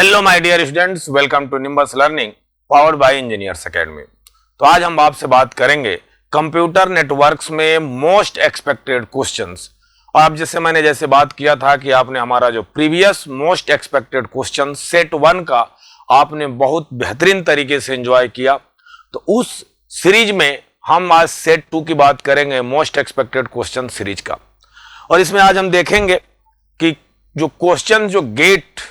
Hello my dear students, welcome to Nimbus learning powered by engineers academy. तो आज हम आपसे बात करेंगे कंप्यूटर नेटवर्क्स में मोस्ट एक्सपेक्टेड क्वेश्चंस। और अब जैसे बात किया था कि आपने हमारा जो previous most expected question set 1 का आपने बहुत बेहतरीन तरीके से एंजॉय किया, तो उस सीरीज में हम आज सेट 2 की बात करेंगे, मोस्ट एक्सपेक्टेड क्वेश्चन सीरीज का। और इसमें आज हम देखेंगे कि जो क्वेश्चन जो गेट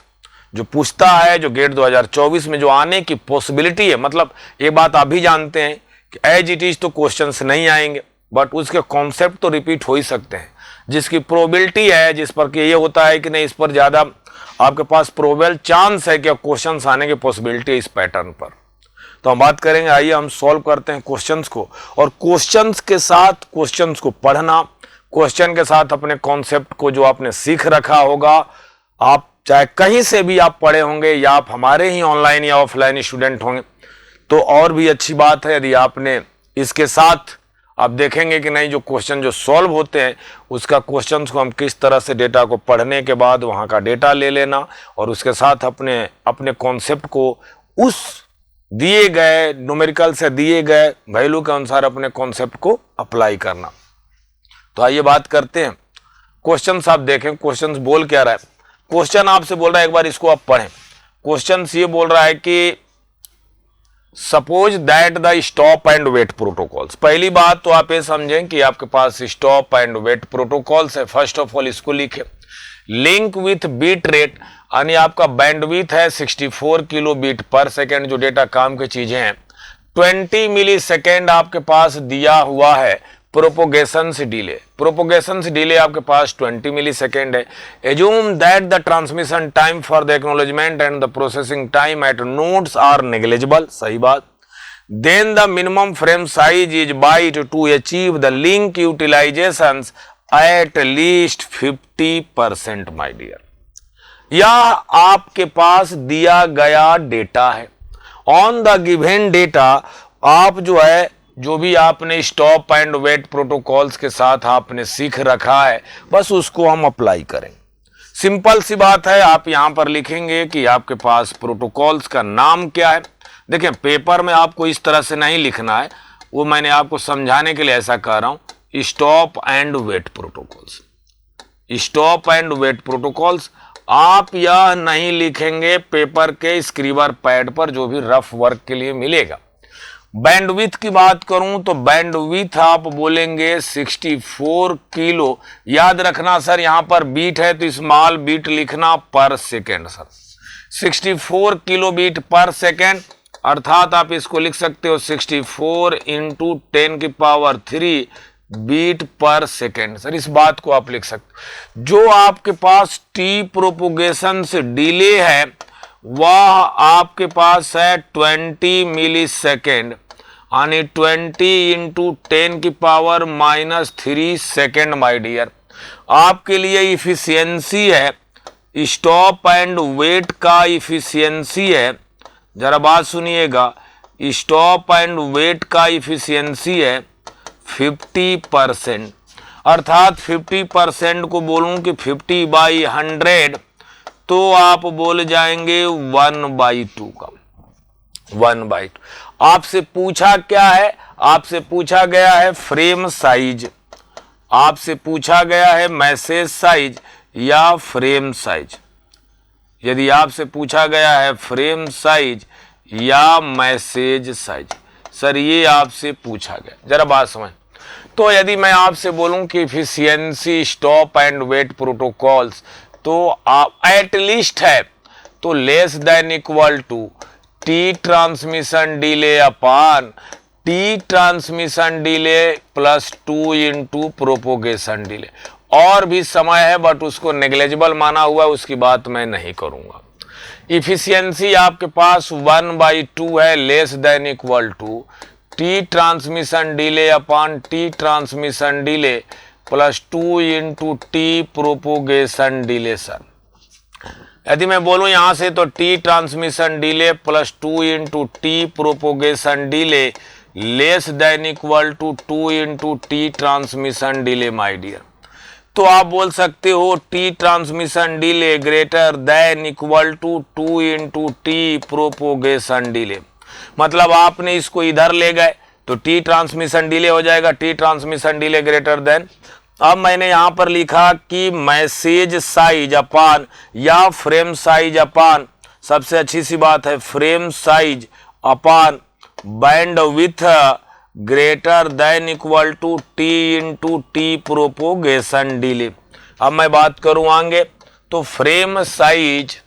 जो पूछता है, जो गेट 2024 में जो आने की पॉसिबिलिटी है, मतलब ये बात आप भी जानते हैं कि एज इट इज तो क्वेश्चंस नहीं आएंगे, बट उसके कॉन्सेप्ट तो रिपीट हो ही सकते हैं। जिसकी प्रोबेबिलिटी है, जिस पर कि ये होता है कि नहीं, इस पर ज़्यादा आपके पास प्रोबेबल चांस है कि क्वेश्चंस आने की पॉसिबिलिटी है इस पैटर्न पर। तो हम बात करेंगे, आइए हम सॉल्व करते हैं क्वेश्चंस को। और क्वेश्चंस के साथ क्वेश्चंस को पढ़ना, क्वेश्चन के साथ अपने कॉन्सेप्ट को जो आपने सीख रखा होगा, आप चाहे कहीं से भी आप पढ़े होंगे या आप हमारे ही ऑनलाइन या ऑफलाइन स्टूडेंट होंगे, तो और भी अच्छी बात है यदि आपने इसके साथ आप देखेंगे कि नहीं, जो क्वेश्चन जो सॉल्व होते हैं उसका क्वेश्चंस को हम किस तरह से डेटा को पढ़ने के बाद वहाँ का डेटा ले लेना और उसके साथ अपने अपने कॉन्सेप्ट को उस दिए गए न्यूमेरिकल से दिए गए वैल्यू के अनुसार अपने कॉन्सेप्ट को अप्लाई करना। तो आइए बात करते हैं। क्वेश्चंस आप देखें, क्वेश्चंस बोल क्या रहा है। क्वेश्चन आपसे बोल रहा है, एक बार इसको आप पढ़ें। क्वेश्चन ये बोल रहा है कि suppose that the stop and wait protocols. पहली बात तो आप ये समझें कि आपके पास स्टॉप एंड वेट प्रोटोकॉल्स है। फर्स्ट ऑफ ऑल इसको लिखें। लिंक विथ बीट रेट, यानी आपका बैंडविड्थ है 64 किलो बीट पर सेकेंड, जो डेटा काम की चीजें हैं। 20 मिली सेकेंड आपके पास दिया हुआ है। प्रोपोगेशन डिले आपके पास 20 मिली सेकेंड है। Assume that the transmission time for the acknowledgement and the processing time at nodes are negligible, सही बात। Then the minimum frame size is byte to achieve the link utilization at least 50%, my dear. यह आपके पास दिया गया data है। On the given data आप जो भी आपने स्टॉप एंड वेट प्रोटोकॉल्स के साथ आपने सीख रखा है, बस उसको हम अप्लाई करें। सिंपल सी बात है। आप यहां पर लिखेंगे कि आपके पास प्रोटोकॉल्स का नाम क्या है। देखिए, पेपर में आपको इस तरह से नहीं लिखना है, वो मैंने आपको समझाने के लिए ऐसा कह रहा हूं। Stop and wait protocols, stop and wait protocols. आप यह नहीं लिखेंगे पेपर के स्क्रीबर पैड पर, जो भी रफ वर्क के लिए मिलेगा। बैंडविड्थ की बात करूं तो बैंडविड्थ आप बोलेंगे 64 किलो। याद रखना सर, यहां पर बीट है तो स्मॉल बीट लिखना पर सेकेंड सर। 64 किलो बीट पर सेकेंड, अर्थात आप इसको लिख सकते हो 64 इंटू 10 की पावर 3 बीट पर सेकेंड। सर इस बात को आप लिख सकते। जो आपके पास टी प्रोपोगेशन से डिले है वह आपके पास है 20 मिली सेकेंड, यानी 20 इंटू 10 की पावर -3 सेकेंड, माय डियर। आपके लिए इफिशियंसी है, स्टॉप एंड वेट का इफिशियंसी है, जरा बात सुनिएगा, स्टॉप एंड वेट का इफिशियंसी है 50%। अर्थात 50% को बोलूं कि 50/100, तो आप बोल जाएंगे 1/2 का, 1/2। आपसे पूछा क्या है? आपसे पूछा गया है फ्रेम साइज, आपसे पूछा गया है मैसेज साइज या फ्रेम साइज। यदि आपसे पूछा गया है फ्रेम साइज या मैसेज साइज, सर ये आपसे पूछा गया, जरा बात समझ। तो यदि मैं आपसे बोलूं कि efficiency stop and wait protocols, तो आप एटलीस्ट है तो less than equal to T transmission delay upon T transmission delay plus 2 into propagation delay. और भी समय है बट उसको नेग्लिजिबल माना हुआ है, उसकी बात मैं नहीं करूंगा। इफिशियंसी आपके पास 1/2 है, less than equal to T transmission delay upon T transmission delay plus 2 into T propagation delay. Sir यदि मैं बोलूं यहां से तो T transmission delay plus 2 into T propagation delay less than equal to 2 into T transmission delay, my dear. तो आप बोल सकते हो T transmission delay greater than equal to 2 into T propagation delay. मतलब आपने इसको इधर ले गए तो टी ट्रांसमिशन डिले हो जाएगा, T transmission delay greater then. अब मैंने यहां पर लिखा कि मैसेज साइज अपान या फ्रेम साइज अपान, सबसे अच्छी सी बात है frame size upon bandwidth greater than equal to T into T propagation delay. अब मैं बात करूं आगे तो frame size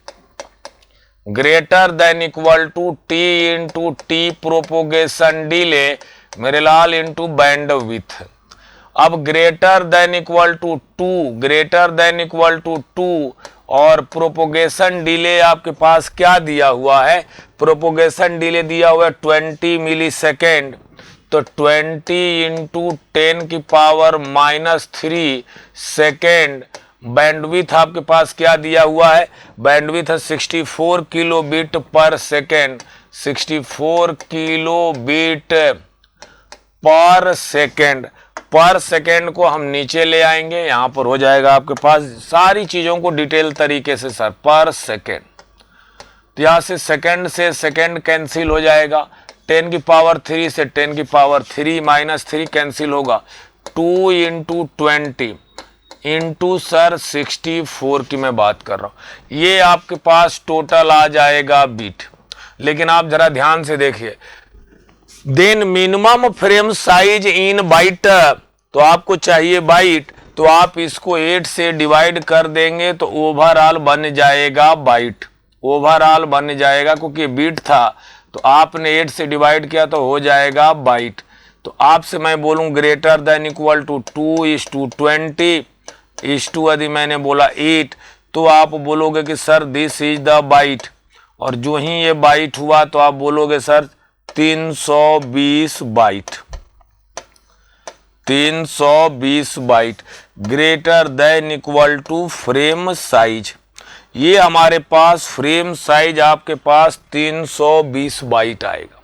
greater than equal to T into T propagation delay मेरे लाल इंटू बैंड विथ। अब greater than equal to 2, greater than equal to 2 और प्रोपोगेशन डिले आपके पास क्या दिया हुआ है, प्रोपोगेशन डिले दिया हुआ है 20 मिली सेकेंड, तो 20 इंटू 10 की पावर -3 सेकेंड। बैंडविथ आपके पास क्या दिया हुआ है, बैंडविथ है 64 किलो बीट पर सेकेंड, 64 किलो बीट पर सेकेंड। पर सेकेंड को हम नीचे ले आएंगे, यहां पर हो जाएगा आपके पास सारी चीजों को डिटेल तरीके से सर पर सेकेंड। तो यहां से सेकेंड कैंसिल हो जाएगा, 10 की पावर 3 से 10 की पावर 3 -3 कैंसिल होगा, 2 इंटू 20 इंटू सर 64 की मैं बात कर रहा हूं। ये आपके पास टोटल आ जाएगा बीट। लेकिन आप जरा ध्यान से देखिए, then minimum frame size in byte, तो आपको चाहिए बाइट, तो आप इसको 8 से डिवाइड कर देंगे तो ओवरऑल बन जाएगा बाइट, ओवरऑल बन जाएगा, क्योंकि बीट था तो आपने 8 से डिवाइड किया तो हो जाएगा बाइट। तो आपसे मैं बोलूं ग्रेटर देन इक्वल टू 2:20 यदि मैंने बोला 8 तो आप बोलोगे कि sir this is the byte, और जो ही ये बाइट हुआ तो आप बोलोगे sir 320 byte, 320 byte greater than equal to frame size. ये हमारे पास फ्रेम साइज आपके पास 320 बाइट आएगा।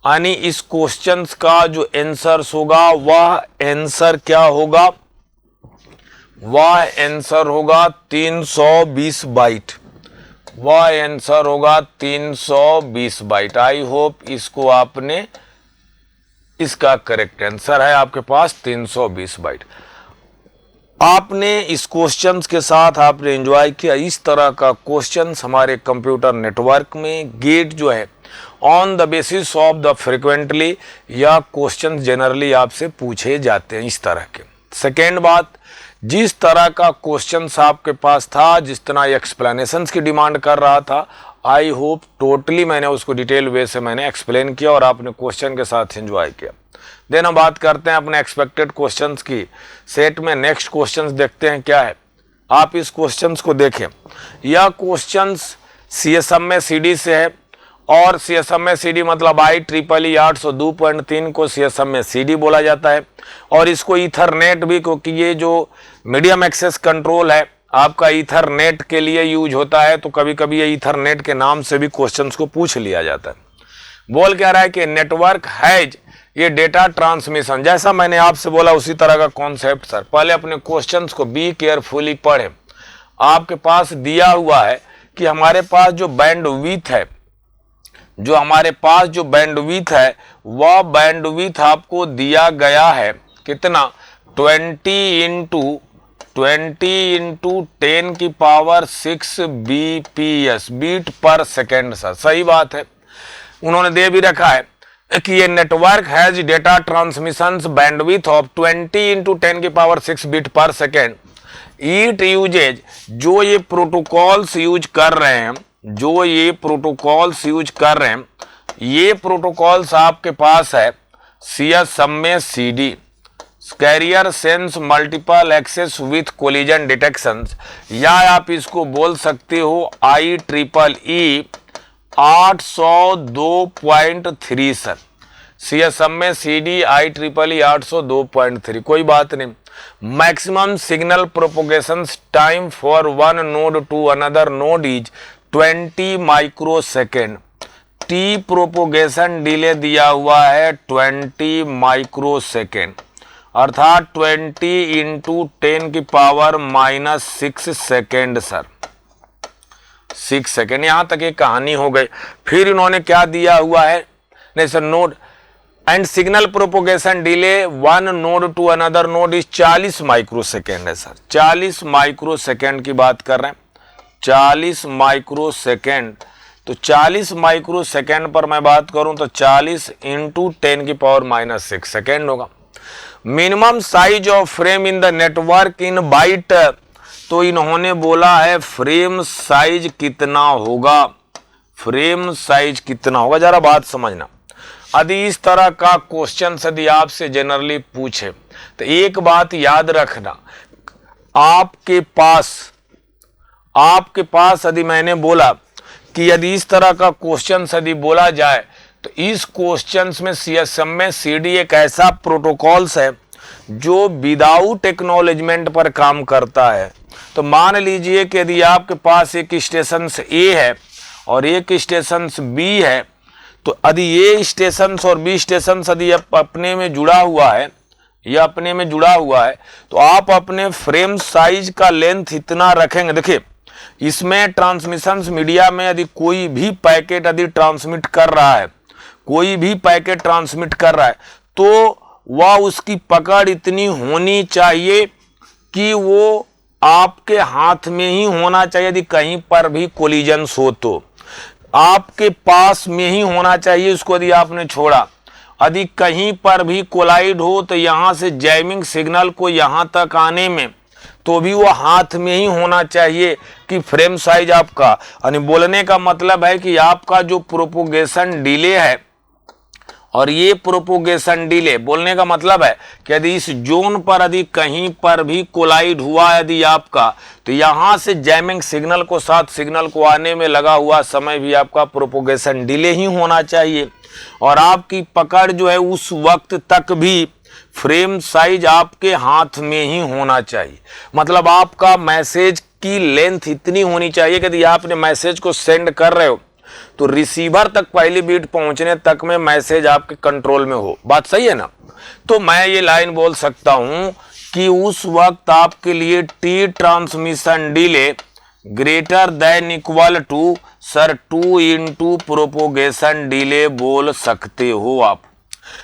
यानी इस क्वेश्चन का जो आंसर होगा वह आंसर क्या होगा, वह आंसर होगा 320 बाइट, वह आंसर होगा 320 बाइट। आई होप इसको आपने, इसका करेक्ट आंसर है आपके पास 320 बाइट। आपने इस क्वेश्चंस के साथ आपने एंजॉय किया। इस तरह का क्वेश्चंस हमारे कंप्यूटर नेटवर्क में गेट जो है on the basis of the frequently या क्वेश्चंस जनरली आपसे पूछे जाते हैं इस तरह के। सेकेंड बात, जिस तरह का क्वेश्चंस आपके पास था, जिस तरह एक्सप्लेनेशंस की डिमांड कर रहा था, आई होप टोटली मैंने उसको डिटेल वे से मैंने एक्सप्लेन किया और आपने क्वेश्चन के साथ एंजॉय किया। देन हम बात करते हैं अपने एक्सपेक्टेड क्वेश्चंस की सेट में। नेक्स्ट क्वेश्चंस देखते हैं क्या है। आप इस क्वेश्चंस को देखें, यह क्वेश्चंस CSM में CD से है, और CSM में CD मतलब IEEE 802.3 को CSM में CD बोला जाता है, और इसको ईथरनेट भी, क्योंकि ये जो मीडियम एक्सेस कंट्रोल है आपका ईथरनेट के लिए यूज होता है, तो कभी कभी ये ईथरनेट के नाम से भी क्वेश्चंस को पूछ लिया जाता है। बोल क्या रहा है कि नेटवर्क हैज, ये डेटा ट्रांसमिशन, जैसा मैंने आपसे बोला उसी तरह का कॉन्सेप्ट सर। पहले अपने क्वेश्चंस को बी केयरफुली पढ़ें। आपके पास दिया हुआ है कि हमारे पास जो बैंडविड्थ है, जो हमारे पास जो बैंडविड्थ है वह बैंडविड्थ आपको दिया गया है कितना, 20 इंटू 10 की पावर 6 BPS बीट पर सेकेंड सर। सही बात है, उन्होंने दे भी रखा है कि ये network has data transmission bandwidth of 20 into 10 की पावर 6 बीट पर सेकेंड। इट यूजेज, जो ये प्रोटोकॉल्स यूज कर रहे हैं, जो ये प्रोटोकॉल्स यूज कर रहे हैं, ये प्रोटोकॉल्स आपके पास है CSM में CD, carrier sense multiple access with collision detection, या आप इसको बोल सकते हो IEEE 802.3 सर। CSM में CD IEEE 802.3, कोई बात नहीं। Maximum signal propagation time for one node to another node is 20 microsecond. T propagation delay दिया हुआ है 20 माइक्रोसेकेंड। अर्थात 20 इंटू 10 की power minus 6 second sir, 6 second. यहां तक एक कहानी हो गई। फिर इन्होंने क्या दिया हुआ है, नहीं sir, node and signal propagation delay one node to another node is 40 microsecond है सर, 40 माइक्रो सेकेंड की बात कर रहे हैं, 40 माइक्रो सेकेंड। तो 40 माइक्रो सेकेंड पर मैं बात करूं तो 40 इंटू 10 की पावर माइनस 6 सेकेंड होगा। Minimum size of frame in the network in byte, तो इन्होंने बोला है फ्रेम साइज कितना होगा, फ्रेम साइज कितना होगा, जरा बात समझना। यदि इस तरह का क्वेश्चन यदि आपसे जनरली पूछे तो एक बात याद रखना, आपके पास यदि मैंने बोला कि यदि इस तरह का क्वेश्चन यदि बोला जाए तो इस क्वेश्चन में सीएसएम में सीडी एक ऐसा प्रोटोकॉल्स है जो विदाउट एक्नॉलेजमेंट पर काम करता है। तो मान लीजिए कि यदि आपके पास एक स्टेशन ए है और एक स्टेशन बी है, तो यदि ए स्टेशन और बी स्टेशन यदि अपने में जुड़ा हुआ है, यह अपने में जुड़ा हुआ है, तो आप अपने फ्रेम साइज का लेंथ इतना रखेंगे। देखिए इसमें ट्रांसमिशन मीडिया में यदि कोई भी पैकेट यदि ट्रांसमिट कर रहा है, कोई भी पैकेट ट्रांसमिट कर रहा है, तो वह उसकी पकड़ इतनी होनी चाहिए कि वो आपके हाथ में ही होना चाहिए। यदि कहीं पर भी कोलिजन्स हो तो आपके पास में ही होना चाहिए उसको, यदि आपने छोड़ा। यदि कहीं पर भी कोलाइड हो तो यहां से जैमिंग सिग्नल को यहां तक आने में तो भी वो हाथ में ही होना चाहिए कि फ्रेम साइज आपका, यानी बोलने का मतलब है कि आपका जो प्रोपोगेशन डिले है, और ये प्रोपोगेशन डिले बोलने का मतलब है कि यदि इस जोन पर यदि कहीं पर भी कोलाइड हुआ यदि आपका, तो यहां से जैमिंग सिग्नल को साथ सिग्नल को आने में लगा हुआ समय भी आपका प्रोपोगेशन डिले ही होना चाहिए, और आपकी पकड़ जो है उस वक्त तक भी फ्रेम साइज आपके हाथ में ही होना चाहिए। मतलब आपका मैसेज की लेंथ इतनी होनी चाहिए कि यदि आपने मैसेज को सेंड कर रहे हो तो रिसीवर तक पहली बीट पहुंचने तक में मैसेज आपके कंट्रोल में हो। बात सही है ना? तो मैं ये लाइन बोल सकता हूं कि उस वक्त आपके लिए T transmission delay greater than equal to sir 2 into propagation delay बोल सकते हो आप।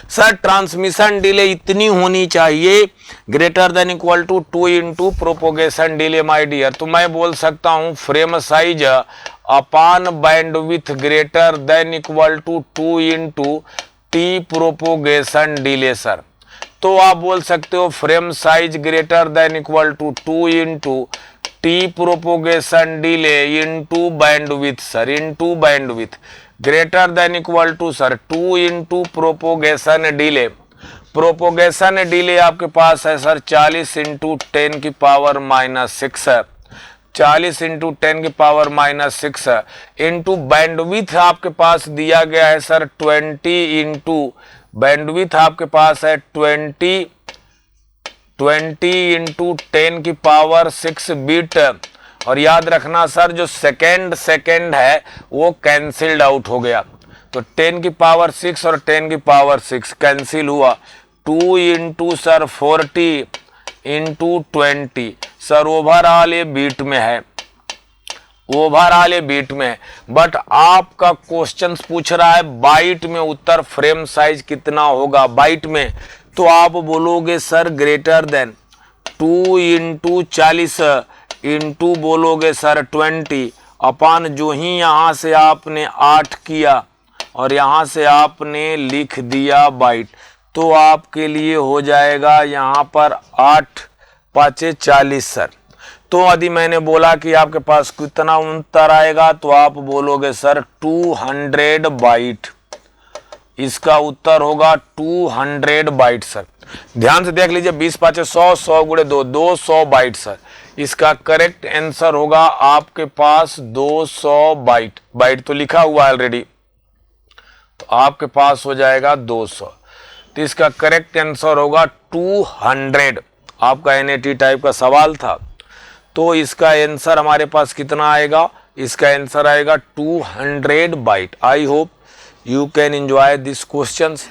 सर ट्रांसमिशन डिले इतनी होनी चाहिए greater than equal to 2 into propagation delay my dear. तो मैं बोल सकता हूं frame size upon bandwidth greater than equal to 2 into T propagation delay sir. तो आप बोल सकते हो frame size greater than equal to 2 into T propagation delay into bandwidth sir, into bandwidth greater than equal to sir 2 into propagation delay. Propagation delay आपके पास है sir 40 into 10 की power minus 6 है, 40 इंटू 10 की पावर माइनस 6 है, into bandwidth आपके पास दिया गया है सर 20 इंटू बैंडविड्थ आपके पास है 20 इंटू 10 की पावर 6 बिट। और याद रखना सर जो सेकेंड है वो कैंसिल्ड आउट हो गया, तो 10 की पावर 6 और 10 की पावर 6 कैंसिल हुआ। 2 into sir 40 into 20 sir overall ये बीट में है, ओवरऑल ये बीट में है। बट आपका क्वेश्चन पूछ रहा है बाइट में उत्तर फ्रेम साइज कितना होगा बाइट में, तो आप बोलोगे sir greater than 2 into 40 into बोलोगे सर 20 अपान जो ही यहां से आपने 8 किया और यहां से आपने लिख दिया बाइट, तो आपके लिए हो जाएगा यहां पर 8 5 40 सर। तो यदि मैंने बोला कि आपके पास कितना उत्तर आएगा तो आप बोलोगे सर 200 बाइट, इसका उत्तर होगा 200 बाइट सर। ध्यान से देख लीजिए 20 5 100, 100 गुणे 2 200 बाइट सर। इसका करेक्ट आंसर होगा आपके पास 200 बाइट। बाइट तो लिखा हुआ है ऑलरेडी, तो आपके पास हो जाएगा 200। तो इसका करेक्ट आंसर होगा 200। आपका एनएटी टाइप का सवाल था, तो इसका आंसर हमारे पास कितना आएगा? इसका आंसर आएगा 200 byte. I hope you can enjoy this questions.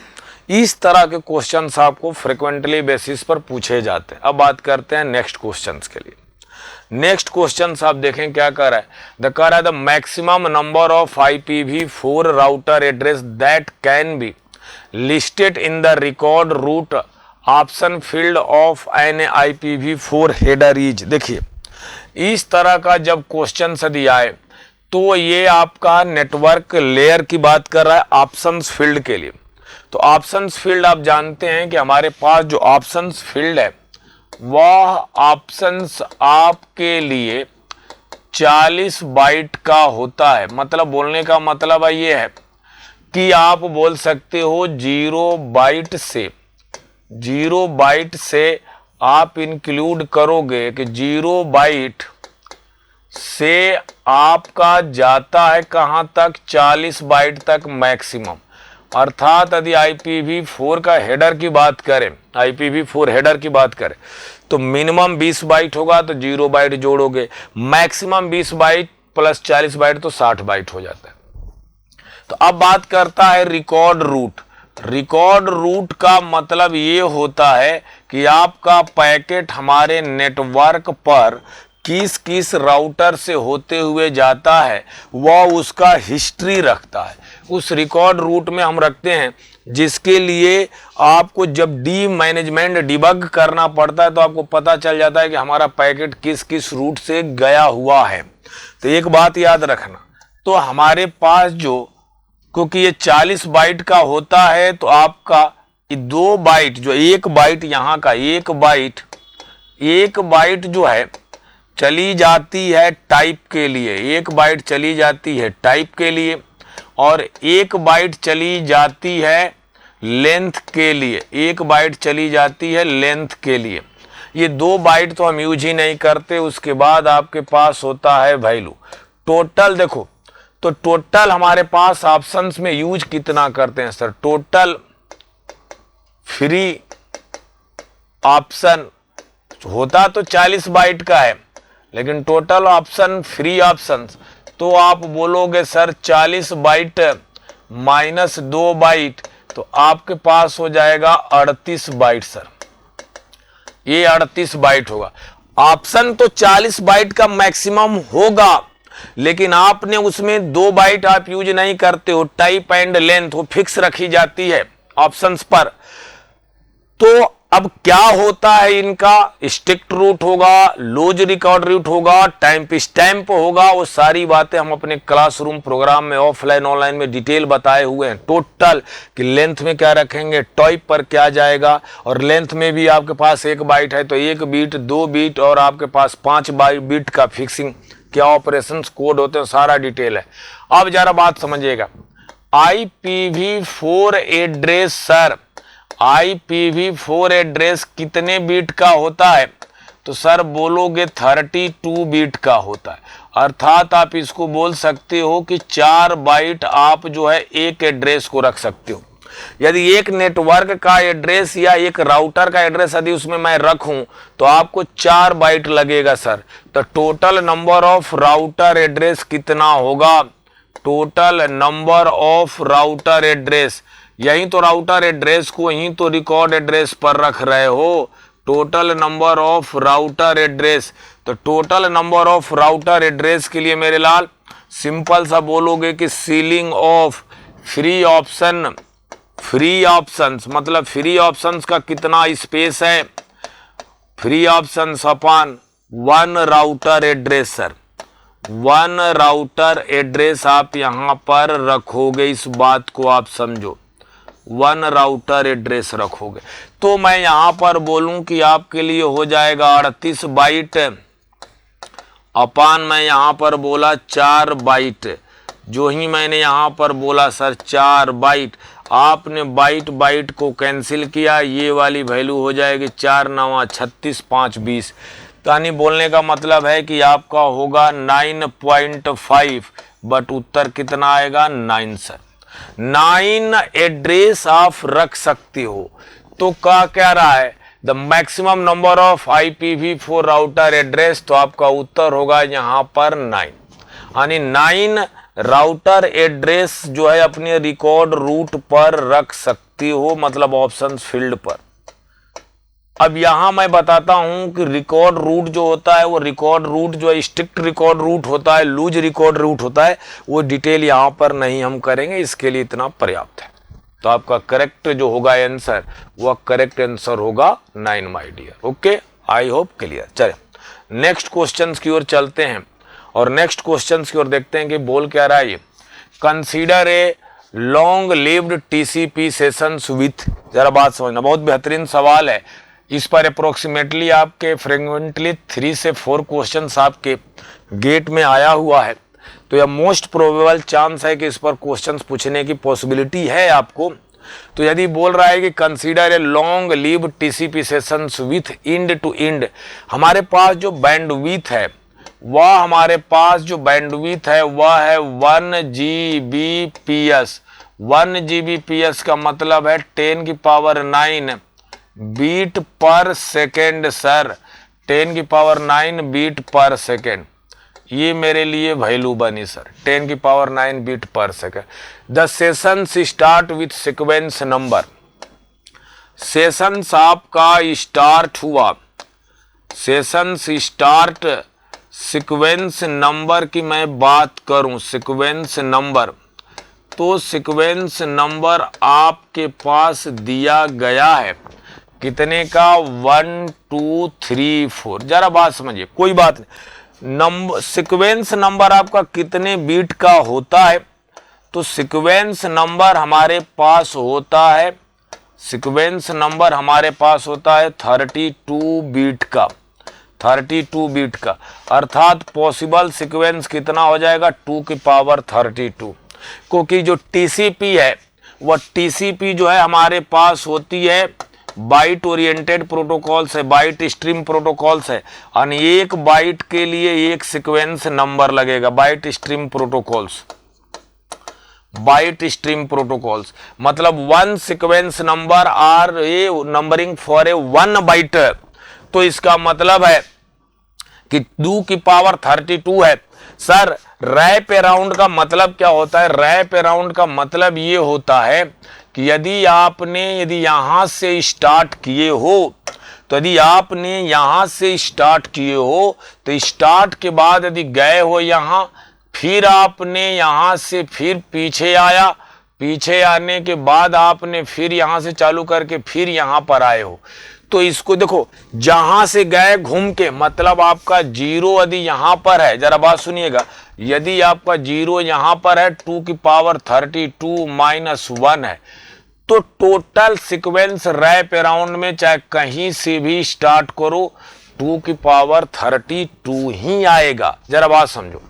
इस तरह के क्वेश्चंस आपको फ्रिक्वेंटली बेसिस पर पूछे जाते हैं। अब बात करते हैं नेक्स्ट क्वेश्चंस के लिए। नेक्स्ट क्वेश्चन आप देखें क्या कर रहा है, कह रहा है the maximum number of IPv4 router address that can be listed in the record route option field of an IPv4 header is. देखिए इस तरह का जब क्वेश्चन दिया है तो ये आपका नेटवर्क लेयर की बात कर रहा है ऑप्शंस फील्ड के लिए। तो ऑप्शंस फील्ड आप जानते हैं कि हमारे पास जो ऑप्शंस फील्ड है वह ऑप्शंस आपके लिए 40 बाइट का होता है। मतलब बोलने का मतलब ये है कि आप बोल सकते हो 0 बाइट से आप इंक्लूड करोगे कि 0 बाइट से आपका जाता है कहां तक, 40 बाइट तक मैक्सिमम। अर्थात यदि IPv4 का हेडर की बात करें, IPv4 हेडर की बात करें तो मिनिमम 20 बाइट होगा तो 0 बाइट जोड़ोगे, मैक्सिमम 20 बाइट प्लस 40 बाइट तो 60 बाइट हो जाता है। तो अब बात करता है रिकॉर्ड रूट। रिकॉर्ड रूट का मतलब ये होता है कि आपका पैकेट हमारे नेटवर्क पर किस किस राउटर से होते हुए जाता है वह उसका हिस्ट्री रखता है। उस रिकॉर्ड रूट में हम रखते हैं जिसके लिए आपको जब मैनेजमेंट डिबग करना पड़ता है तो आपको पता चल जाता है कि हमारा पैकेट किस किस रूट से गया हुआ है। तो एक बात याद रखना, तो हमारे पास क्योंकि ये 40 बाइट का होता है तो आपका 2 बाइट जो 1 बाइट यहाँ का 1 बाइट जो है चली जाती है टाइप के लिए, 1 बाइट चली जाती है टाइप के लिए और 1 बाइट चली जाती है लेंथ के लिए, 1 बाइट चली जाती है लेंथ के लिए। ये 2 बाइट तो हम यूज ही नहीं करते। उसके बाद आपके पास होता है वैल्यू। टोटल देखो, तो टोटल हमारे पास ऑप्शंस में यूज कितना करते हैं सर, टोटल फ्री ऑप्शन होता तो 40 बाइट का है लेकिन टोटल ऑप्शन फ्री ऑप्शंस तो आप बोलोगे सर 40 बाइट माइनस 2 बाइट तो आपके पास हो जाएगा 38 बाइट सर। ये 38 बाइट होगा। ऑप्शन तो 40 बाइट का मैक्सिमम होगा लेकिन आपने उसमें 2 बाइट आप यूज नहीं करते हो, टाइप एंड लेंथ वो फिक्स रखी जाती है ऑप्शंस पर। तो अब क्या होता है, इनका स्ट्रिक्ट रूट होगा, लूज रिकॉर्ड रूट होगा, टाइम स्टैम्प होगा, वो सारी बातें हम अपने क्लासरूम प्रोग्राम में ऑफलाइन ऑनलाइन में डिटेल बताए हुए हैं। टोटल कि लेंथ में क्या रखेंगे, टाइप पर क्या जाएगा, और लेंथ में भी आपके पास 1 बाइट है तो 1 बीट 2 बीट और आपके पास 5 बीट का फिक्सिंग क्या ऑपरेशंस कोड होते हैं, सारा डिटेल है। अब जरा बात समझिएगा, IPv4 address sir, IPv4 address कितने बीट का होता है, तो सर बोलोगे 32 बीट का होता है। अर्थात आप इसको बोल सकते हो कि 4 बाइट आप जो है एक एड्रेस को रख सकते हो। यदि एक नेटवर्क का एड्रेस या एक राउटर का एड्रेस यदि उसमें मैं रखूं तो आपको 4 बाइट लगेगा सर। तो total number of router address कितना होगा, total number of router address, यही तो राउटर एड्रेस को यही तो रिकॉर्ड एड्रेस पर रख रहे हो, total number of router address. तो total number of router address के लिए मेरे लाल सिंपल सा बोलोगे कि ceiling of free option, free options मतलब फ्री ऑप्शंस का कितना स्पेस है, free options upon 1 router address sir, 1 router address आप यहां पर रखोगे। इस बात को आप समझो, 1 राउटर एड्रेस रखोगे तो मैं यहां पर बोलूं कि आपके लिए हो जाएगा 38 बाइट अपॉन मैं यहां पर बोला 4 बाइट। जो ही मैंने यहां पर बोला सर 4 बाइट, आपने बाइट बाइट को कैंसिल किया, ये वाली वैल्यू हो जाएगी 4 9 36 5 20। यानी बोलने का मतलब है कि आपका होगा 9.5 बट उत्तर कितना आएगा 9 सर। 9 एड्रेस आप रख सकते हो। तो क्या रहा है the maximum number of IPv4 router address, तो आपका उत्तर होगा यहां पर 9। यानी 9 राउटर एड्रेस जो है अपने रिकॉर्ड रूट पर रख सकते सकते हो, मतलब ऑप्शन फील्ड पर। अब यहां मैं बताता हूं कि रिकॉर्ड रूट जो होता है, वो रिकॉर्ड रूट जो है स्ट्रिक्ट रिकॉर्ड रूट होता है, लूज रिकॉर्ड रूट होता है, वो डिटेल यहां पर नहीं हम करेंगे, इसके लिए इतना पर्याप्त है। तो आपका करेक्ट जो होगा आंसर, वह करेक्ट आंसर होगा 9 my dear. Okay, I hope clear. चले नेक्स्ट क्वेश्चन की ओर चलते हैं और नेक्स्ट क्वेश्चन की ओर देखते हैं कि बोल क्या रहा है ये। Consider a long lived TCP sessions with, जरा बात समझना, बहुत बेहतरीन सवाल है। इस पर अप्रोक्सीमेटली आपके फ्रीक्वेंटली 3 से 4 क्वेश्चंस आपके गेट में आया हुआ है, तो यह मोस्ट प्रोबेबल चांस है कि इस पर क्वेश्चंस पूछने की पॉसिबिलिटी है आपको। तो यदि बोल रहा है कि consider a long live TCP sessions with end to end, हमारे पास जो बैंडविड्थ है वह हमारे पास जो बैंडविड्थ है वह है 1 Gbps। 1 Gbps का मतलब है 10 की पावर 9 बीट पर सेकेंड सर, 10 की पावर 9 बीट पर सेकेंड। ये मेरे लिए वैल्यू बनी सर, 10 की पावर 9 बीट पर second. The sessions start with sequence number, sessions आपका स्टार्ट हुआ, सेशंस स्टार्ट सीक्वेंस नंबर की मैं बात करूं, सीक्वेंस नंबर, तो सीक्वेंस नंबर आपके पास दिया गया है कितने का, 1 2 3 4। जरा बात समझिए, कोई बात नहीं, नंबर सीक्वेंस नंबर आपका कितने बीट का होता है, तो सीक्वेंस नंबर हमारे पास होता है, सीक्वेंस नंबर हमारे पास होता है 32 बीट का, 32 बीट का, अर्थात पॉसिबल सीक्वेंस कितना हो जाएगा 2 की पावर 32। क्योंकि जो टीसीपी है वह टीसीपी जो है हमारे पास होती है बाइट ओरिएंटेड प्रोटोकॉल्स है, बाइट स्ट्रीम प्रोटोकॉल्स है, और एक बाइट के लिए एक सीक्वेंस नंबर लगेगा, byte stream protocols, byte stream protocols मतलब 1 sequence number are a numbering for a 1 byte. तो इसका मतलब है कि 2 की पावर 32 है। सर रैप अराउंड का मतलब क्या होता है, रैप अराउंड का मतलब ये होता है कि यदि यहां से स्टार्ट किए हो, तो यदि आपने यहां से स्टार्ट किए हो तो स्टार्ट के बाद यदि गए हो यहां, फिर आपने यहां से फिर पीछे आया, पीछे आने के बाद आपने फिर यहां से चालू करके फिर यहां पर आए हो, तो इसको देखो जहां से गए घूम के, मतलब आपका 0 यदि यहां पर है, जरा बात सुनिएगा, यदि आपका 0 यहां पर है 2 की पावर 32 माइनस 1 है, तो टोटल सीक्वेंस रैप अराउंड में चाहे कहीं से भी स्टार्ट करो 2 की पावर 32 ही आएगा। जरा बात समझो,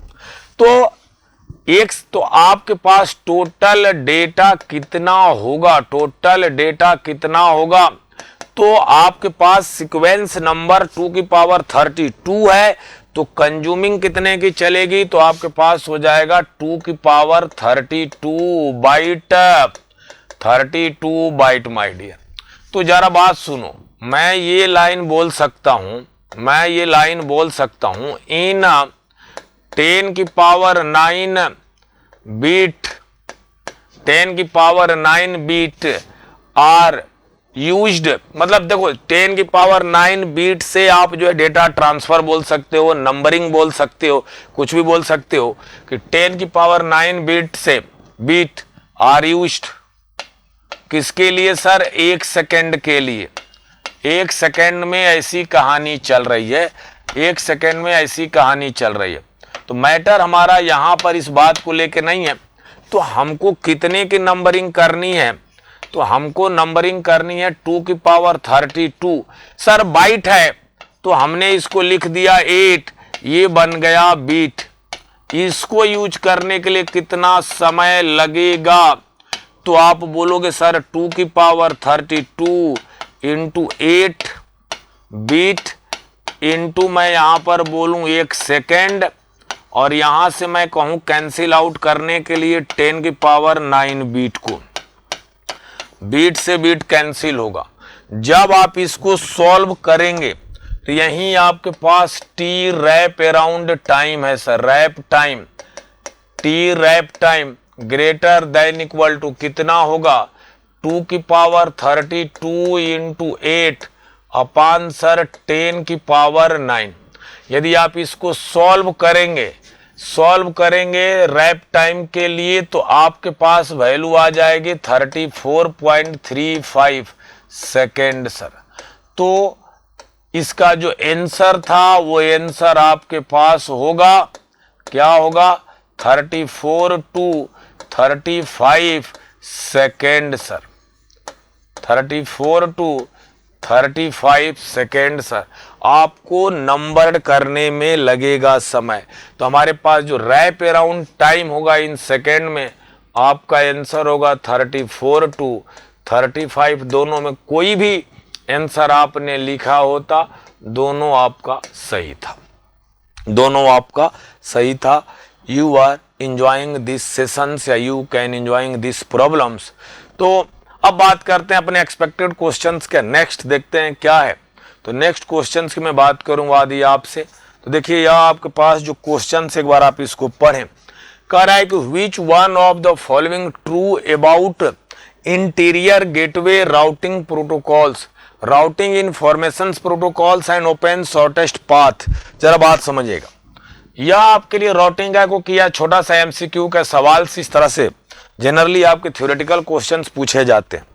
तो आपके पास टोटल डेटा कितना होगा, टोटल डेटा कितना होगा, तो आपके पास सीक्वेंस नंबर 2 की पावर 32 है, तो कंज्यूमिंग कितने की चलेगी, तो आपके पास हो जाएगा 2 की power 32 byte, 32 byte my dear. तो जरा बात सुनो, मैं ये लाइन बोल सकता हूं, मैं ये लाइन बोल सकता हूं, इन 10 की पावर 9 बीट, 10 की पावर 9 बीट आर यूज्ड, मतलब देखो 10 की पावर 9 बीट से आप जो है डेटा ट्रांसफर बोल सकते हो, नंबरिंग बोल सकते हो, कुछ भी बोल सकते हो कि 10 की पावर 9 बीट से बीट आर यूज्ड किसके लिए सर, 1 सेकेंड के लिए। 1 सेकेंड में ऐसी कहानी चल रही है, 1 सेकेंड में ऐसी कहानी चल रही है। तो मैटर हमारा यहां पर इस बात को लेके नहीं है, तो हमको कितने की नंबरिंग करनी है, तो हमको नंबरिंग करनी है 2 की पावर 32। सर बाइट है तो हमने इसको लिख दिया 8, ये बन गया बीट। इसको यूज करने के लिए कितना समय लगेगा, तो आप बोलोगे सर 2 की पावर 32 इंटू 8 बीट इंटू मैं यहां पर बोलूं 1 सेकेंड, और यहां से मैं कहूं कैंसिल आउट करने के लिए 10 की पावर 9 बीट को, बीट से बीट कैंसिल होगा। जब आप इसको सॉल्व करेंगे तो यहीं आपके पास टी रैप अराउंड टाइम है sir, wrap time, T wrap time greater than equal to कितना होगा, 2 की पावर 32 इंटू 8 अपान सर 10 की पावर 9। यदि आप इसको सॉल्व करेंगे रैप टाइम के लिए तो आपके पास वैल्यू आ जाएगी 34.35 सेकेंड सर। तो इसका जो आंसर था वो आंसर आपके पास होगा, क्या होगा, 34 to 35 second sir, 34 to 35 second sir. आपको नंबर्ड करने में लगेगा समय। तो हमारे पास जो रैप अराउंड टाइम होगा इन सेकेंड में, आपका आंसर होगा 34 टू 35। दोनों में कोई भी आंसर आपने लिखा होता, दोनों आपका सही था, दोनों आपका सही था। You are enjoying this sessions या you can enjoying this problems. तो अब बात करते हैं अपने एक्सपेक्टेड क्वेश्चंस के। नेक्स्ट देखते हैं क्या है। तो नेक्स्ट क्वेश्चंस की मैं बात करूंगा आदि आपसे। तो देखिए यहाँ आपके पास जो क्वेश्चंस, एक बार आप इसको पढ़ें। कह रहा है कि which one of the following true about interior gateway routing protocols, routing information protocols and open shortest path. जरा बात समझिएगा, यह आपके लिए राउटिंग को किया छोटा सा एमसीक्यू का सवाल से इस तरह से जनरली आपके थ्योरेटिकल क्वेश्चंस पूछे जाते हैं।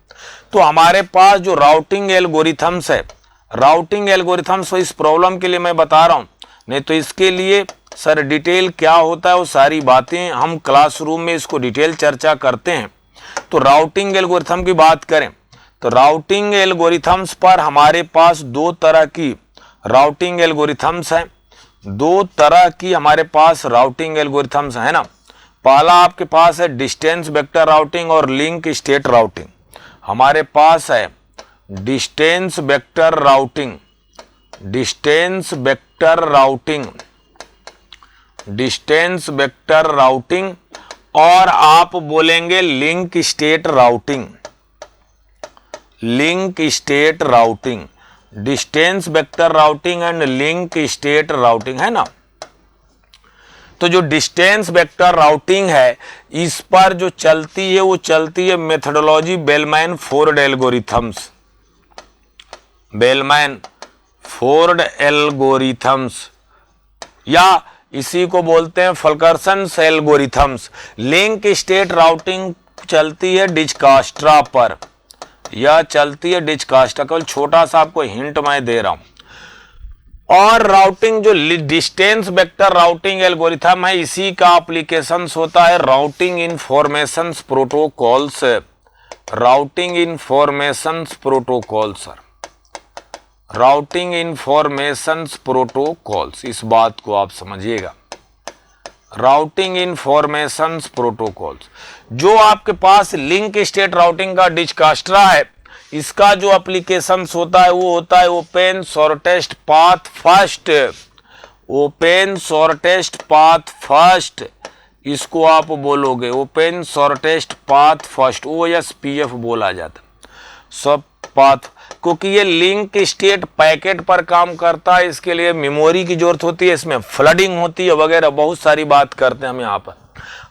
तो हमारे पास जो राउटिंग एल्गोरिथम्स है, राउटिंग एल्गोरिथम्स इस प्रॉब्लम के लिए मैं बता रहा हूं, नहीं तो इसके लिए सर डिटेल क्या होता है वो सारी बातें हम क्लासरूम में इसको डिटेल चर्चा करते हैं। तो राउटिंग एल्गोरिथम की बात करें तो राउटिंग एल्गोरिथम्स पर हमारे पास दो तरह की राउटिंग एल्गोरिथम्स हैं, दो तरह की हमारे पास राउटिंग एल्गोरिथम्स है ना। पहला आपके पास है डिस्टेंस वेक्टर राउटिंग और लिंक स्टेट राउटिंग। हमारे पास है distance vector routing, distance vector routing, distance vector routing, और आप बोलेंगे link state routing, link state routing, distance vector routing and link state routing, है ना। तो जो डिस्टेंस वेक्टर राउटिंग है, इस पर जो चलती है वो चलती है methodology bellman Ford algorithms, bellman Ford algorithms, या इसी को बोलते हैं फल्करसन एल्गोरिथम्स। लिंक स्टेट राउटिंग चलती है डिजकास्ट्रा पर, यह चलती है डिजकास्ट्रा। केवल छोटा सा आपको हिंट मैं दे रहा हूं। और राउटिंग जो डिस्टेंस वेक्टर राउटिंग एल्गोरिथम है, इसी का एप्लीकेशन होता है routing information protocols, routing information protocol sir, routing information protocols. इस बात को आप समझिएगा, राउटिंग इंफॉर्मेशन प्रोटोकॉल्स। जो आपके पास लिंक स्टेट राउटिंग का डिजकास्ट्रा है, इसका जो एप्लीकेशन होता है वो होता है open shortest path first, open shortest path first, इसको आप बोलोगे open shortest path first, OSPF बोला जाता सब पाथ, क्योंकि ये लिंक स्टेट पैकेट पर काम करता है। इसके लिए मेमोरी की जरूरत होती है, इसमें फ्लडिंग होती है वगैरह, बहुत सारी बात करते हैं हम यहाँ पर।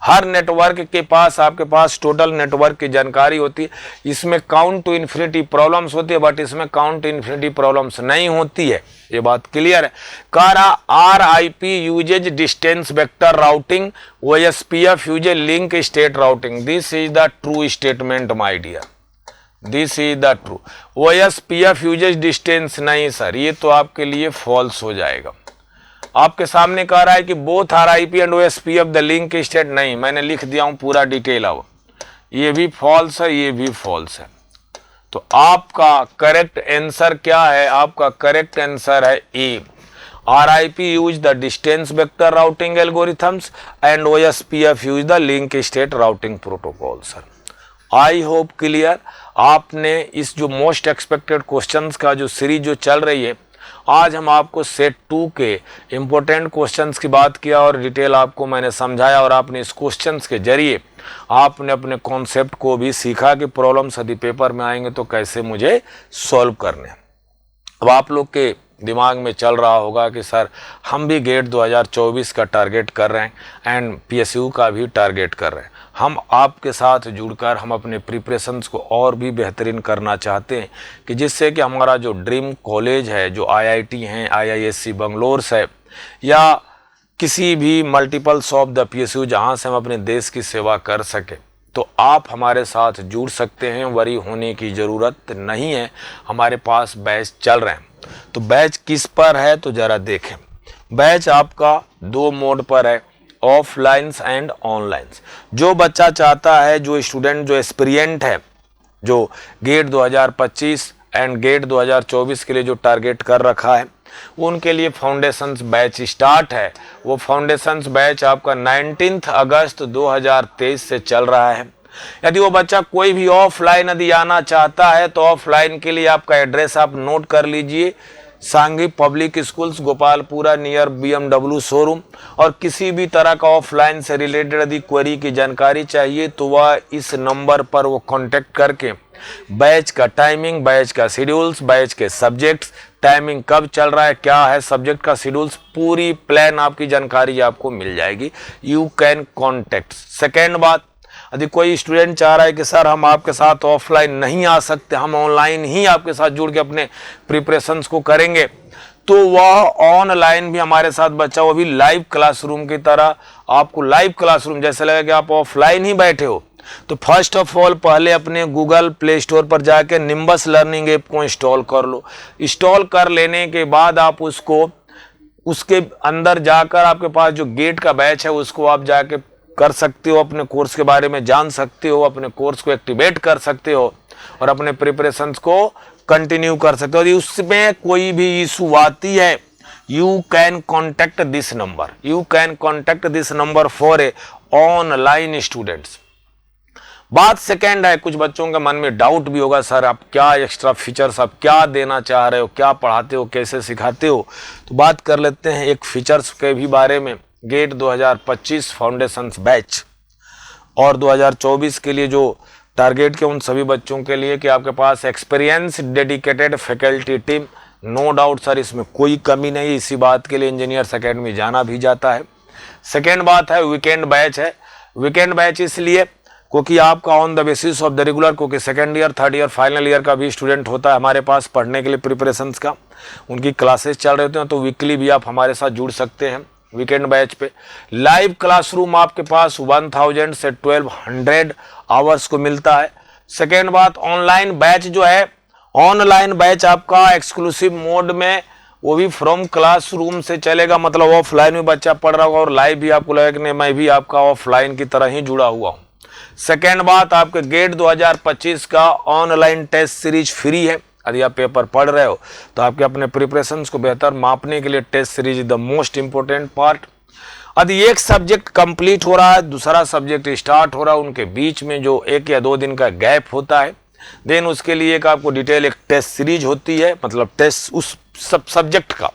हर नेटवर्क के पास आपके पास टोटल नेटवर्क की जानकारी होती है। इसमें काउंट टू इन्फिनिटी प्रॉब्लम्स होती है, बट इसमें काउंट टू इन्फिनिटी प्रॉब्लम्स नहीं होती है, ये बात क्लियर है। कारा RIP uses distance vector routing, OSPF uses link state routing. This is the true statement my dear, this is the true. OSPF uses distance, नहीं सर, ये तो आपके लिए फॉल्स हो जाएगा। आपके सामने कह रहा है कि both RIP and OSPF the link state, नहीं, मैंने लिख दिया हूं पूरा डिटेल। अब ये भी फॉल्स है, ये भी फॉल्स है। तो आपका करेक्ट आंसर क्या है? आपका करेक्ट आंसर है ए, RIP use the distance vector routing algorithms and OSPF use the link state routing protocol sir. I hope clear. आपने इस जो मोस्ट एक्सपेक्टेड क्वेश्चंस का जो सीरीज जो चल रही है, आज हम आपको सेट 2 के इम्पोर्टेंट क्वेश्चंस की बात किया और डिटेल आपको मैंने समझाया, और आपने इस क्वेश्चंस के जरिए आपने अपने कॉन्सेप्ट को भी सीखा कि प्रॉब्लम्स यदि पेपर में आएंगे तो कैसे मुझे सॉल्व करने। अब आप लोग के दिमाग में चल रहा होगा कि सर हम भी गेट 2024 का टारगेट कर रहे हैं एंड PSU का भी टारगेट कर रहे हैं। हम आपके साथ जुड़कर हम अपने प्रिपरेशंस को और भी बेहतरीन करना चाहते हैं कि जिससे कि हमारा जो ड्रीम कॉलेज है, जो IIT हैं, IISc बेंगलोर है या किसी भी मल्टीपल्स ऑफ द PSU जहाँ से हम अपने देश की सेवा कर सकें, तो आप हमारे साथ जुड़ सकते हैं। वरी होने की ज़रूरत नहीं है, हमारे पास बैच चल रहे हैं। तो बैच किस पर है तो ज़रा देखें। बैच आपका 2 मोड पर है, ऑफलाइंस एंड ऑनलाइंस। जो बच्चा चाहता है, जो स्टूडेंट जो एक्सपीरियंट है, जो गेट 2025 एंड गेट 2024 के लिए जो टारगेट कर रखा है, उनके लिए फाउंडेशंस बैच स्टार्ट है। वो फाउंडेशंस बैच आपका 19 अगस्त 2023 से चल रहा है। यदि वो बच्चा कोई भी ऑफलाइन यदि आना चाहता है तो ऑफलाइन के लिए आपका एड्रेस आप नोट कर लीजिए, Sanghi public schools, Gopalpura near BMW showroom. और किसी भी तरह का ऑफलाइन से रिलेटेड यदि क्वेरी की जानकारी चाहिए तो वह इस नंबर पर वो कांटेक्ट करके बैच का टाइमिंग, बैच का शेड्यूल्स, बैच के सब्जेक्ट्स, टाइमिंग कब चल रहा है, क्या है सब्जेक्ट का शेड्यूल्स, पूरी प्लान आपकी जानकारी आपको मिल जाएगी। You can contact. सेकेंड बात, यदि कोई स्टूडेंट चाह रहा है कि सर हम आपके साथ ऑफलाइन नहीं आ सकते, हम ऑनलाइन ही आपके साथ जुड़ के अपने प्रिपरेशंस को करेंगे, तो वह ऑनलाइन भी हमारे साथ बच्चा, वो भी लाइव क्लासरूम की तरह आपको लाइव क्लासरूम जैसे लगेगा कि आप ऑफलाइन ही बैठे हो। तो फर्स्ट ऑफ ऑल पहले अपने गूगल प्ले स्टोर पर जाके निम्बस लर्निंग ऐप को इंस्टॉल कर लो। इंस्टॉल कर लेने के बाद आप उसको, उसके अंदर जाकर आपके पास जो गेट का बैच है उसको आप जाके कर सकते हो, अपने कोर्स के बारे में जान सकते हो, अपने कोर्स को एक्टिवेट कर सकते हो और अपने प्रिपरेशंस को कंटिन्यू कर सकते हो। यदि उसमें कोई भी इशू आती है, you can contact this number, you can contact this number for a online students. बात सेकेंड है, कुछ बच्चों के मन में डाउट भी होगा, सर आप क्या एक्स्ट्रा फीचर्स आप क्या देना चाह रहे हो, क्या पढ़ाते हो, कैसे सिखाते हो। तो बात कर लेते हैं एक फीचर्स के भी बारे में। गेट 2025 फाउंडेशंस बैच और 2024 के लिए जो टारगेट के उन सभी बच्चों के लिए कि आपके पास experience dedicated faculty team, no doubt sir इसमें कोई कमी नहीं, इसी बात के लिए इंजीनियर्स एकेडमी जाना भी जाता है। सेकेंड बात है वीकेंड बैच है। वीकेंड बैच इसलिए क्योंकि आपका on the basis of the regular, क्योंकि second year, third year, final year का भी स्टूडेंट होता है हमारे पास पढ़ने के लिए प्रिपरेशंस का, उनकी क्लासेस चल रहे होते हैं, तो वीकली भी आप हमारे साथ जुड़ सकते हैं वीकेंड बैच पे। लाइव क्लासरूम आपके पास 1000 से 1200 आवर्स को मिलता है। सेकेंड बात, ऑनलाइन बैच जो है, ऑनलाइन बैच आपका एक्सक्लूसिव मोड में, वो भी फ्रॉम क्लासरूम से चलेगा, मतलब ऑफलाइन में बच्चा पढ़ रहा होगा और लाइव भी आपको लगेगा कि नहीं मैं भी आपका ऑफलाइन की तरह ही जुड़ा हुआ हूँ। सेकेंड बात, आपके गेट 2025 का ऑनलाइन टेस्ट सीरीज फ्री है। यदि आप पेपर पढ़ रहे हो तो आपके अपने प्रिपरेशंस को बेहतर मापने के लिए test series is the most important part. यदि एक सब्जेक्ट कंप्लीट हो रहा है, दूसरा सब्जेक्ट स्टार्ट हो रहा है, उनके बीच में जो 1 या 2 दिन का गैप होता है, देन उसके लिए एक आपको डिटेल एक टेस्ट सीरीज होती है, मतलब टेस्ट उस सब सब्जेक्ट का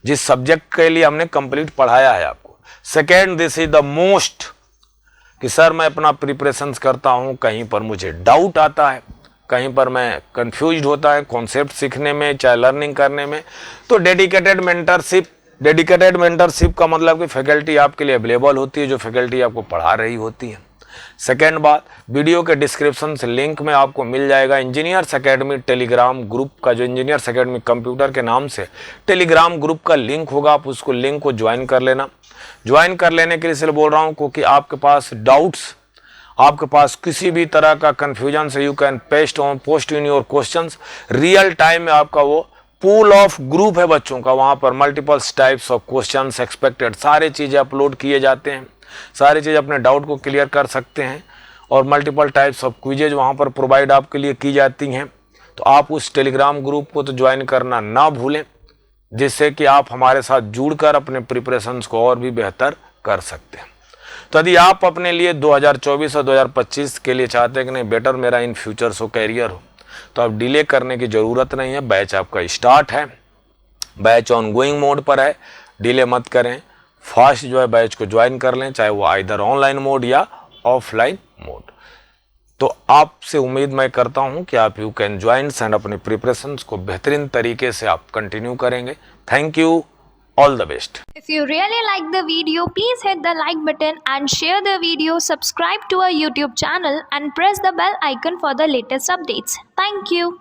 जिस सब्जेक्ट के लिए हमने कंप्लीट पढ़ाया है आपको। Second, this is the most कि सर मैं अपना प्रिपरेशंस करता हूं, कहीं पर मुझे डाउट आता है, कहीं पर मैं कंफ्यूज्ड होता है कॉन्सेप्ट सीखने में, चाहे लर्निंग करने में, तो डेडिकेटेड मेंटरशिप का मतलब कि फैकल्टी आपके लिए अवेलेबल होती है, जो फैकल्टी आपको पढ़ा रही होती है। सेकेंड बात, वीडियो के डिस्क्रिप्शन से लिंक में आपको मिल जाएगा इंजीनियर्स एकेडमी टेलीग्राम ग्रुप का, जो इंजीनियर्स एकेडमी कंप्यूटर के नाम से टेलीग्राम ग्रुप का लिंक होगा, आप उसको लिंक को ज्वाइन कर लेना। ज्वाइन कर लेने के लिए इसलिए बोल रहा हूँ क्योंकि आपके पास डाउट्स, आपके पास किसी भी तरह का कंफ्यूजन से, you can post in your questions. Real time में आपका वो पूल ऑफ ग्रुप है बच्चों का, वहाँ पर multiples types of questions expected सारी चीज़ें अपलोड किए जाते हैं, सारी चीज़ अपने डाउट को क्लियर कर सकते हैं और मल्टीपल टाइप्स ऑफ क्विजेज वहाँ पर प्रोवाइड आपके लिए की जाती हैं। तो आप उस टेलीग्राम ग्रुप को तो ज्वाइन करना ना भूलें, जिससे कि आप हमारे साथ जुड़कर अपने प्रिपरेशंस को और भी बेहतर कर सकते हैं। तो यदि आप अपने लिए 2024 और 2025 के लिए चाहते हैं कि नहीं बेटर मेरा इन फ्यूचर्स हो, कैरियर हो, तो आप डिले करने की ज़रूरत नहीं है। बैच आपका स्टार्ट है, बैच ऑन गोइंग मोड पर है, डिले मत करें, फास्ट जो है बैच को ज्वाइन कर लें, चाहे वो आइदर ऑनलाइन मोड या ऑफलाइन मोड। तो आपसे उम्मीद मैं करता हूं कि आप यू कैन ज्वाइन एंड अपने प्रिपरेशंस को बेहतरीन तरीके से आप कंटिन्यू करेंगे। Thank you, all the best. If you really like the video, please hit the like button and share the video, subscribe to our YouTube channel and press the bell icon for the latest updates. Thank you.